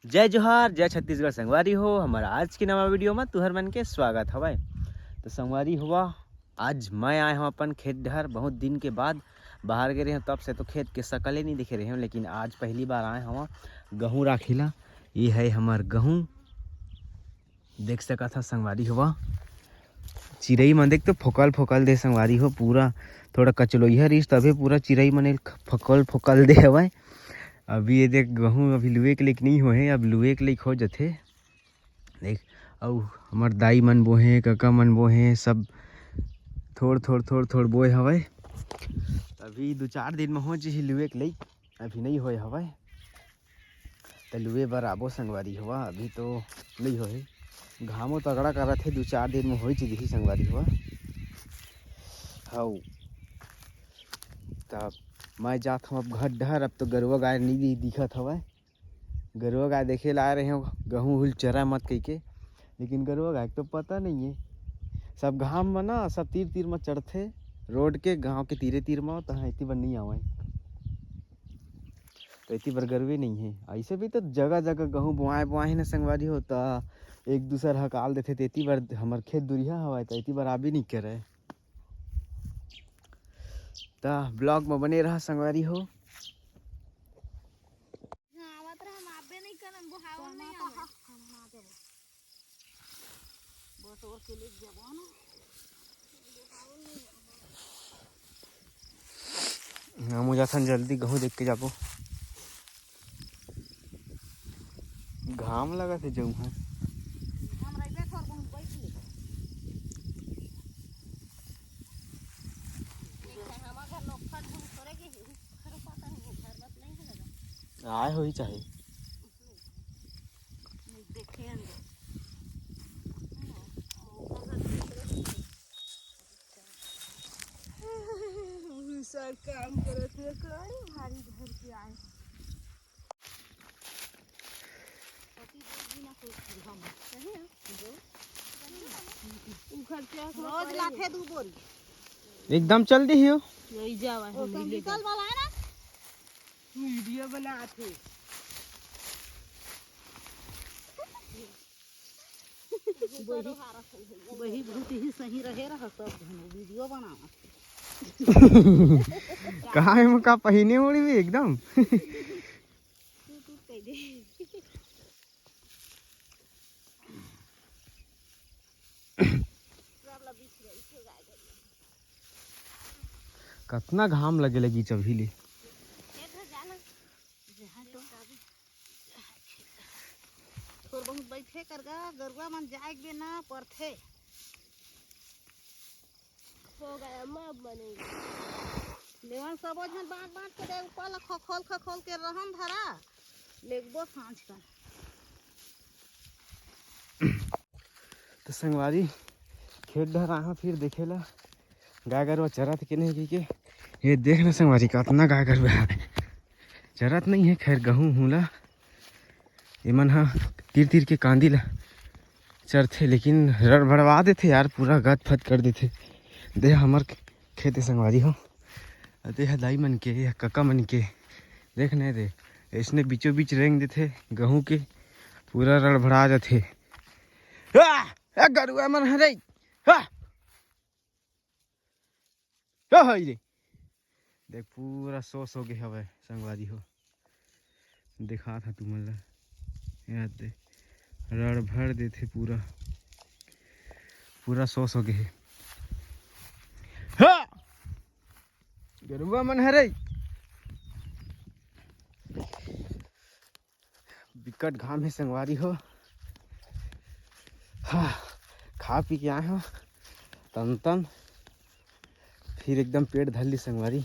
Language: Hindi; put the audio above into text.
जय जोहार जय छत्तीसगढ़ संगवारी हो। हमारा आज की नवा वीडियो में तुहर मन के स्वागत हवय। तो संगवारी हुआ आज मैं आए हूँ अपन खेत डहर। बहुत दिन के बाद बाहर गए रहे तब से तो खेत के शकल नहीं दिखे रहे हूँ, लेकिन आज पहली बार आए हूँ गहूँ राखिला। ये है हमार गहूँ, देख सका था संगवारी हुआ। चिरई मन देख तो फोकल फोकल दे संगवारी हो, पूरा थोड़ा कचलोइया रहीस तभी पूरा चिरई मन फोकल फोकल दे हवय। अभी ये देख गहूँ अभी लुए के लेक नहीं होए, अब लुए के लेक हो जाते देख। और हमार दाई मन बोहे, काका मन बोहे, सब थोड़ बोए हवय। अभी 2-4 दिन में हो जाही लुए के लेक, अभी नहीं होए हवय। तो लुए बर आबो संगवारी हुआ, अभी तो नहीं होए। घामो तगड़ा करत है, 2-4 दिन में हो जाही संगवारी हुआ। हाउ तब मैं जात हूँ अब घर डहर। अब तो गरुआ गाय नहीं दिखत हवय। गरुआ गाय देखे ला रहे हो गहूँ हुल चरा मत कह के, लेकिन गरुआ गाय तो पता नहीं है। सब घाम में ना सब तीर तीर में चढ़ते रोड के, गांव के तीरे तीर में। तो इतनी बार नहीं आवे, तो इतनी बार गरुए नहीं है। ऐसे भी तो जगह जगह गहूँ बोआए बोआए न संगवारी हो, तो एक दूसर हकाल देते। तो इतनी बार हमार खेत दुरिया हवा, तो इतनी बार आ भी नहीं करे। तो ब्लॉग में बने रहा संगवारी हो। मुझे जल्दी गहूँ देख के जाबो, घाम लगा थे जाऊँ है। आए हो ही चाहे सर काम करत है कड़ी भारी घर के आए रोज लाथे दू बोरी एकदम चल दी हो। यही जावा है निकल वाला है ना, वीडियो बनाते वही बहुत ही सही रहे रहा। सब वीडियो बनावा कहाँ है मुका पहने उड़ी भी एकदम कितना घाम लगे लगी चबीले। बहुत बैठे कर गरुआ मन जाए के ना पड़थे हो गया। मैं बने लेवन सबोज में बांट बांट के दे ऊपर खखोल के रहन धरा लेगबो सांझ का। तो संगवारी खेत डर आहा फिर देखेला गाय गरुआ चरत के नहीं के। ये देखना संगवारी कितना गाय गरुआ है, चरत नहीं है। खैर गहूँ हुला इमन हा तीर तीर के कांदी ला चरथे, लेकिन रड़भड़वा देते यार, पूरा गद फद कर देते। दे हमार खेत संगवारी हो, दे दाई मन के या कका मन के देख नहीं दे इसने बीचों बीच रेंग देते गहूँ के, पूरा रड़भड़ा जाते। गरुआ मन हरे रे देख पूरा सोस हो गए हवे संगवारी हो। दिखा था तुमन ला याद दे रड़ भर देते, पूरा पूरा सोस हो गए। गरुआ मन हरे बिकट घाम है संगवारी हो। खा पी के आए हो तन फिर एकदम पेट धर ली संगवारी।